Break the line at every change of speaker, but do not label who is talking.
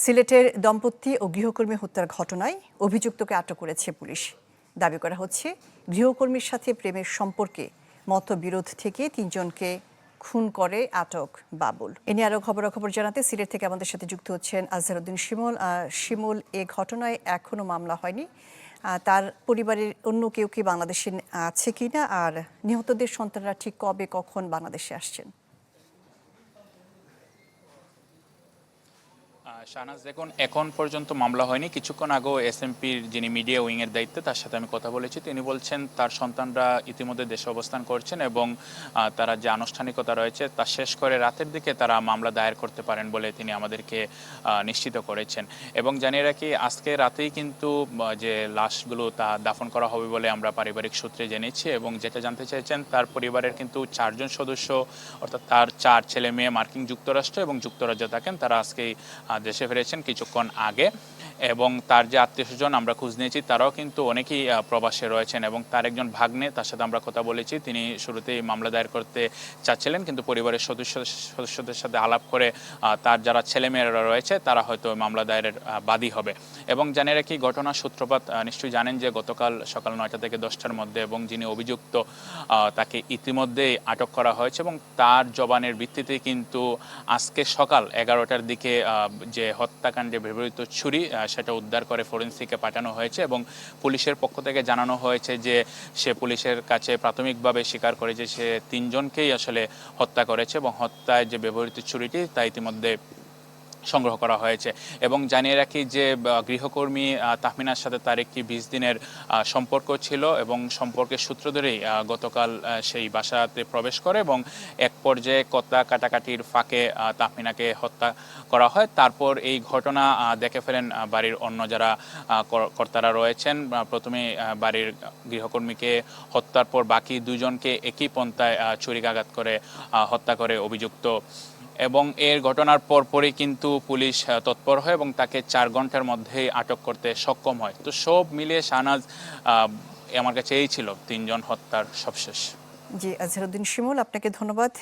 সিলেটের দম্পতি ও গৃহকর্মী হত্যার ঘটনায় অভিযুক্তকে আটক করেছে পুলিশ। দাবি করা হচ্ছে গৃহকর্মীর সাথে প্রেমের সম্পর্কে মতবিরোধ থেকে তিনজনকে খুন করে আটক বাবুল। এ নিয়ে আরো খবরাখবর জানাতে সিলেট থেকে আমাদের সাথে যুক্ত হচ্ছেন আজহারউদ্দিন শিমুল। শিমুল, এ ঘটনায় এখনো মামলা হয়নি, তার পরিবারের অন্য কেউ কি বাংলাদেশে আছে কিনা, আর নিহতদের সন্তানরা ঠিক কবে কখন বাংলাদেশে আসছেন?
শাহনাজ, দেখুন, এখন পর্যন্ত মামলা হয়নি। কিছুক্ষণ আগেও এসএমপির যিনি মিডিয়া উইংয়ের দায়িত্বে, তার সাথে আমি কথা বলেছি। তিনি বলছেন তার সন্তানরা ইতিমধ্যে দেশে অবস্থান করছেন এবং তারা যে আনুষ্ঠানিকতা রয়েছে তা শেষ করে রাতের দিকে তারা মামলা দায়ের করতে পারেন বলে তিনি আমাদেরকে নিশ্চিত করেছেন। এবং জানিয়ে রাখি, আজকে রাতেই কিন্তু যে লাশগুলো তা দাফন করা হবে বলে আমরা পারিবারিক সূত্রে জেনেছি। এবং যেটা জানতে চাইছেন, তার পরিবারের কিন্তু 4 জন সদস্য, অর্থাৎ তার 4 ছেলে মেয়ে মার্কিন যুক্তরাষ্ট্র এবং যুক্তরাজ্যে থাকেন। তারা আজকেই দেশে ফিরেছেন কিছুক্ষণ আগে। এবং তার যে আত্মীয়স্বজন আমরা খোঁজ নিয়েছি, তারাও কিন্তু অনেকেই প্রবাসে রয়েছেন। এবং তার একজন ভাগ্নে, তার সাথে আমরা কথা বলেছি, তিনি শুরুতেই মামলা দায়ের করতে চাচ্ছিলেন, কিন্তু পরিবারের সদস্যদের সাথে আলাপ করে তার যারা ছেলেমেয়েরা রয়েছে তারা হয়তো মামলা দায়েরের বাদী হবে। এবং জানিয়ে রাখি, ঘটনার সূত্রপাত নিশ্চয়ই জানেন যে গতকাল সকাল 9টা থেকে 10টার মধ্যে, এবং যিনি অভিযুক্ত তাকে ইতিমধ্যেই আটক করা হয়েছে। এবং তার জবানের ভিত্তিতে কিন্তু আজকে সকাল 11টার দিকে যে হত্যাকাণ্ডে ব্যবহৃত ছুরি সেটা উদ্ধার করে ফরেনসিকে পাঠানো হয়েছে। এবং পুলিশের পক্ষ থেকে জানানো হয়েছে যে সে পুলিশের কাছে প্রাথমিকভাবে স্বীকার করে যে সে 3 জনকেই আসলে হত্যা করেছে, এবং হত্যায় যে ব্যবহৃত ছুরিটি তা ইতিমধ্যে সংগ্রহ করা হয়েছে। এবং জানিয়ে রাখি যে গৃহকর্মী তাহমিনার সাথে তার একটি 20 দিনের সম্পর্ক ছিল, এবং সম্পর্কের সূত্র ধরেই গতকাল সেই বাসাতে প্রবেশ করে এবং এক পর্যায়ে কথা কাটাকাটির ফাঁকে তাহমিনাকে হত্যা করা হয়। তারপর এই ঘটনা দেখে ফেলেন বাড়ির অন্য যারা কর্তারা রয়েছেন। প্রথমে বাড়ির গৃহকর্মীকে হত্যার পর বাকি 2 জনকে একই পন্থায় ছুরিকাঘাত করে হত্যা করে অভিযুক্ত। এবং এর ঘটনার পরপরই কিন্তু পুলিশ তৎপর হয় এবং তাকে 4 ঘন্টার মধ্যেই আটক করতে সক্ষম হয়। তো সব মিলিয়ে শাহনাজ, আমার কাছে এই ছিল 3 জন হত্যার সবশেষ।
জি, আজহারউদ্দিন শিমুল, আপনাকে ধন্যবাদ।